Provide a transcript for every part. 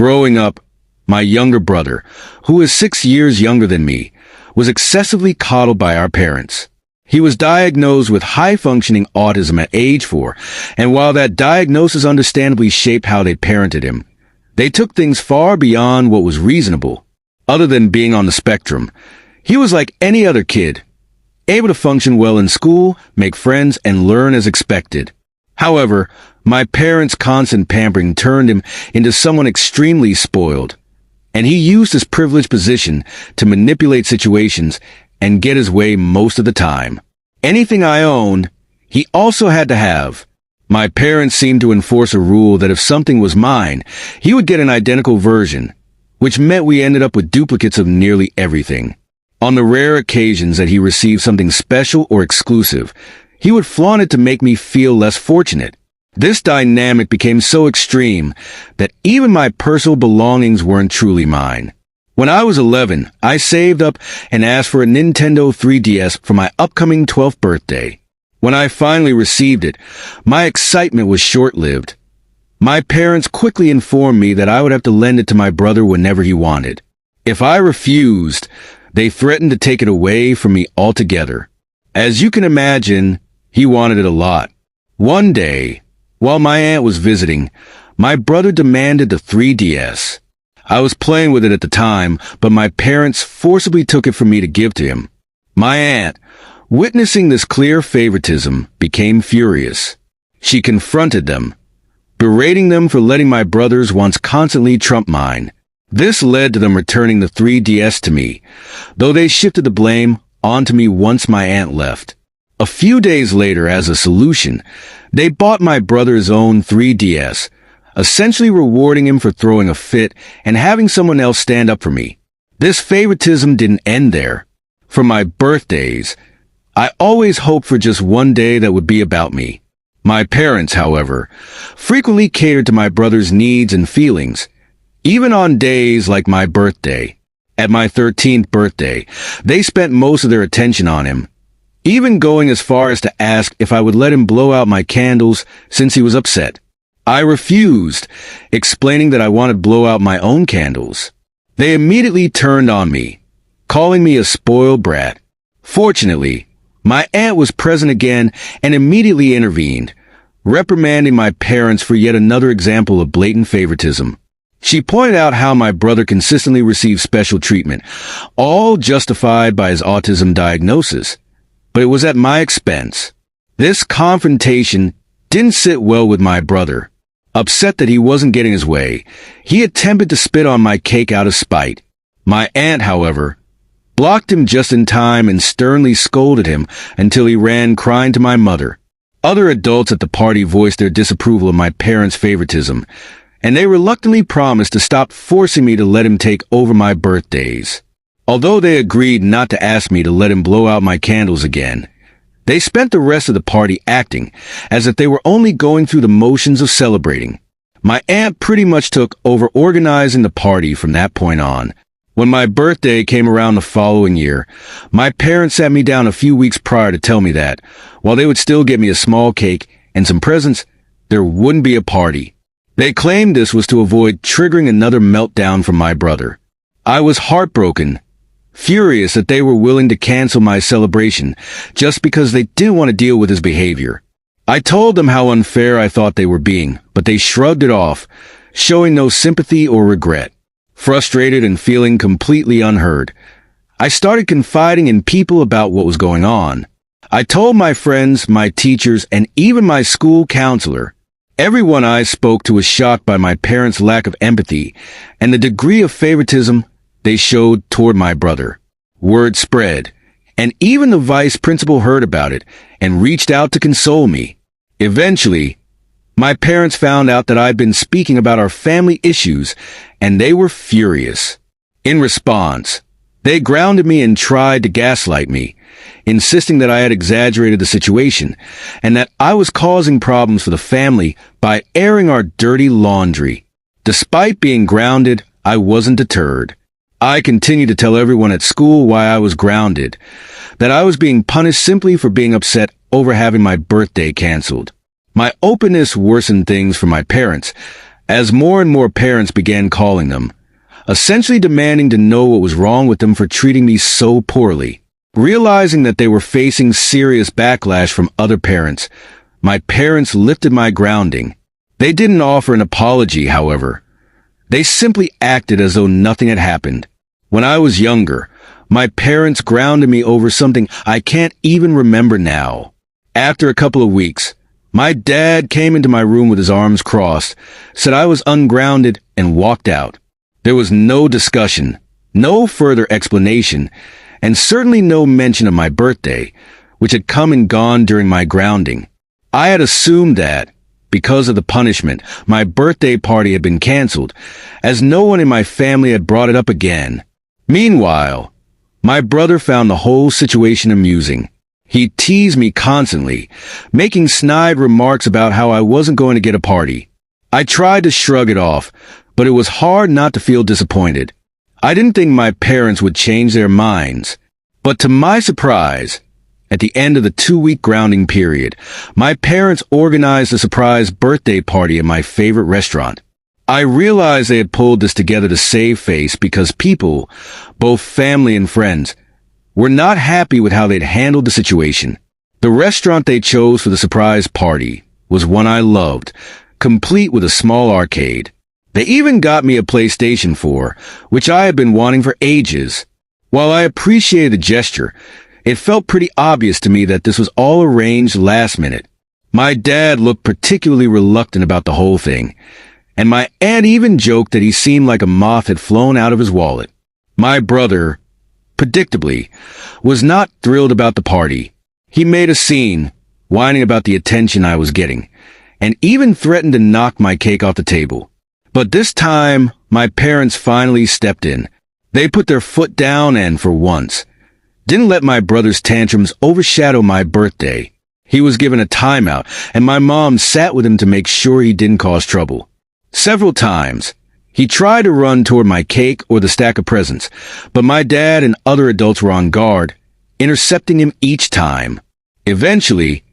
Growing up, my younger brother, who is 6 years younger than me, was excessively coddled by our parents. He was diagnosed with high-functioning autism at age 4, and while that diagnosis understandably shaped how they parented him, they took things far beyond what was reasonable. Other than being on the spectrum, he was like any other kid, able to function well in school, make friends, and learn as expected. However, my parents' constant pampering turned him into someone extremely spoiled, and he used his privileged position to manipulate situations and get his way most of the time. Anything I owned, he also had to have. My parents seemed to enforce a rule that if something was mine, he would get an identical version, which meant we ended up with duplicates of nearly everything. On the rare occasions that he received something special or exclusive, he would flaunt it to make me feel less fortunate. This dynamic became so extreme that even my personal belongings weren't truly mine. When I was 11, I saved up and asked for a Nintendo 3DS for my upcoming 12th birthday. When I finally received it, my excitement was short-lived. My parents quickly informed me that I would have to lend it to my brother whenever he wanted. If I refused, they threatened to take it away from me altogether. As you can imagine, he wanted it a lot. One day, while my aunt was visiting, my brother demanded the 3DS. I was playing with it at the time, but my parents forcibly took it from me to give to him. My aunt, witnessing this clear favoritism, became furious. She confronted them, berating them for letting my brother's wants constantly trump mine. This led to them returning the 3DS to me, though they shifted the blame onto me once my aunt left. A few days later, as a solution, they bought my brother's own 3DS, essentially rewarding him for throwing a fit and having someone else stand up for me. This favoritism didn't end there. For my birthdays, I always hoped for just one day that would be about me. My parents, however, frequently catered to my brother's needs and feelings, even on days like my birthday. At my 13th birthday, they spent most of their attention on him, even going as far as to ask if I would let him blow out my candles since he was upset. I refused, explaining that I wanted to blow out my own candles. They immediately turned on me, calling me a spoiled brat. Fortunately, my aunt was present again and immediately intervened, reprimanding my parents for yet another example of blatant favoritism. She pointed out how my brother consistently received special treatment, all justified by his autism diagnosis, but it was at my expense. This confrontation didn't sit well with my brother. Upset that he wasn't getting his way, he attempted to spit on my cake out of spite. My aunt, however, blocked him just in time and sternly scolded him until he ran crying to my mother. Other adults at the party voiced their disapproval of my parents' favoritism, and they reluctantly promised to stop forcing me to let him take over my birthdays. Although they agreed not to ask me to let him blow out my candles again, they spent the rest of the party acting as if they were only going through the motions of celebrating. My aunt pretty much took over organizing the party from that point on. When my birthday came around the following year, my parents sat me down a few weeks prior to tell me that, while they would still get me a small cake and some presents, there wouldn't be a party. They claimed this was to avoid triggering another meltdown from my brother. I was heartbroken, furious that they were willing to cancel my celebration just because they didn't want to deal with his behavior. I told them how unfair I thought they were being, but they shrugged it off, showing no sympathy or regret. Frustrated and feeling completely unheard, I started confiding in people about what was going on. I told my friends, my teachers, and even my school counselor. Everyone I spoke to was shocked by my parents' lack of empathy and the degree of favoritism they showed toward my brother. Word spread, and even the vice principal heard about it and reached out to console me. Eventually, my parents found out that I'd been speaking about our family issues, and they were furious. In response, they grounded me and tried to gaslight me, insisting that I had exaggerated the situation and that I was causing problems for the family by airing our dirty laundry. Despite being grounded, I wasn't deterred. I continued to tell everyone at school why I was grounded, that I was being punished simply for being upset over having my birthday canceled. My openness worsened things for my parents, as more and more parents began calling them, essentially demanding to know what was wrong with them for treating me so poorly. Realizing that they were facing serious backlash from other parents, my parents lifted my grounding. They didn't offer an apology, however. They simply acted as though nothing had happened. When I was younger, my parents grounded me over something I can't even remember now. After a couple of weeks, my dad came into my room with his arms crossed, said I was ungrounded, and walked out. There was no discussion, no further explanation, and certainly no mention of my birthday, which had come and gone during my grounding. I had assumed that, because of the punishment, my birthday party had been canceled, as no one in my family had brought it up again. Meanwhile, my brother found the whole situation amusing. He teased me constantly, making snide remarks about how I wasn't going to get a party. I tried to shrug it off, but it was hard not to feel disappointed. I didn't think my parents would change their minds. But to my surprise, at the end of the 2-week grounding period, my parents organized a surprise birthday party at my favorite restaurant. I realized they had pulled this together to save face because people, both family and friends, were not happy with how they'd handled the situation. The restaurant they chose for the surprise party was one I loved, complete with a small arcade. They even got me a PlayStation 4, which I had been wanting for ages. While I appreciated the gesture, it felt pretty obvious to me that this was all arranged last minute. My dad looked particularly reluctant about the whole thing, and my aunt even joked that he seemed like a moth had flown out of his wallet. My brother, predictably, was not thrilled about the party. He made a scene, whining about the attention I was getting, and even threatened to knock my cake off the table. But this time, my parents finally stepped in. They put their foot down and, for once, didn't let my brother's tantrums overshadow my birthday. He was given a timeout, and my mom sat with him to make sure he didn't cause trouble. Several times, he tried to run toward my cake or the stack of presents, but my dad and other adults were on guard, intercepting him each time. Eventually,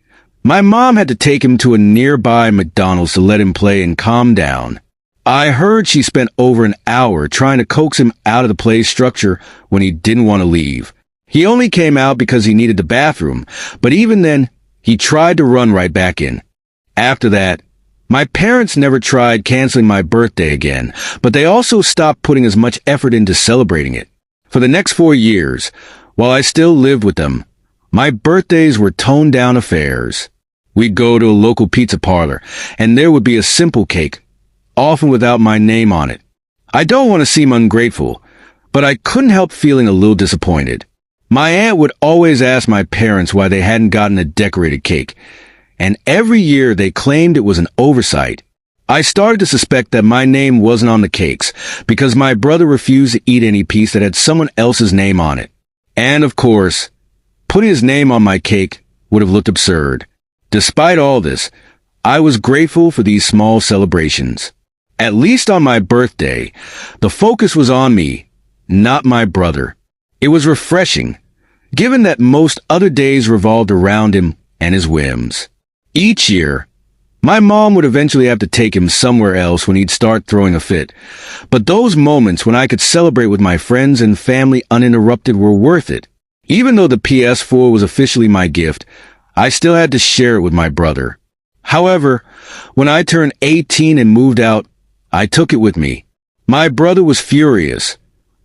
my mom had to take him to a nearby McDonald's to let him play and calm down. I heard she spent over an hour trying to coax him out of the play structure when he didn't want to leave. He only came out because he needed the bathroom, but even then, he tried to run right back in. After that, my parents never tried canceling my birthday again, but they also stopped putting as much effort into celebrating it. For the next 4 years, while I still lived with them, my birthdays were toned-down affairs. We'd go to a local pizza parlor, and there would be a simple cake, often without my name on it. I don't want to seem ungrateful, but I couldn't help feeling a little disappointed. My aunt would always ask my parents why they hadn't gotten a decorated cake, and every year they claimed it was an oversight. I started to suspect that my name wasn't on the cakes because my brother refused to eat any piece that had someone else's name on it. And of course, putting his name on my cake would have looked absurd. Despite all this, I was grateful for these small celebrations. At least on my birthday, the focus was on me, not my brother. It was refreshing, given that most other days revolved around him and his whims. Each year, my mom would eventually have to take him somewhere else when he'd start throwing a fit. But those moments when I could celebrate with my friends and family uninterrupted were worth it. Even though the PS4 was officially my gift, I still had to share it with my brother. However, when I turned 18 and moved out, I took it with me. My brother was furious,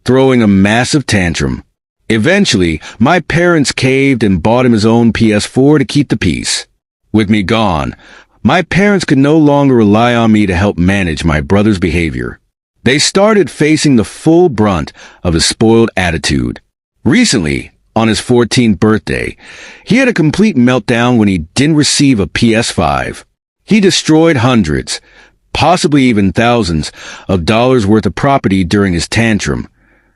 throwing a massive tantrum. Eventually, my parents caved and bought him his own PS4 to keep the peace. With me gone, my parents could no longer rely on me to help manage my brother's behavior. They started facing the full brunt of his spoiled attitude. Recently, on his 14th birthday, he had a complete meltdown when he didn't receive a PS5. He destroyed hundreds, possibly even thousands, of dollars worth of property during his tantrum,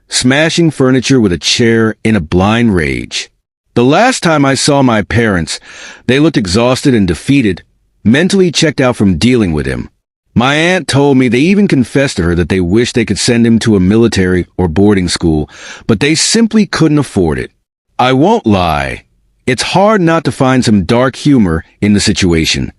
smashing furniture with a chair in a blind rage. The last time I saw my parents, they looked exhausted and defeated, mentally checked out from dealing with him. My aunt told me they even confessed to her that they wished they could send him to a military or boarding school, but they simply couldn't afford it. I won't lie, it's hard not to find some dark humor in the situation.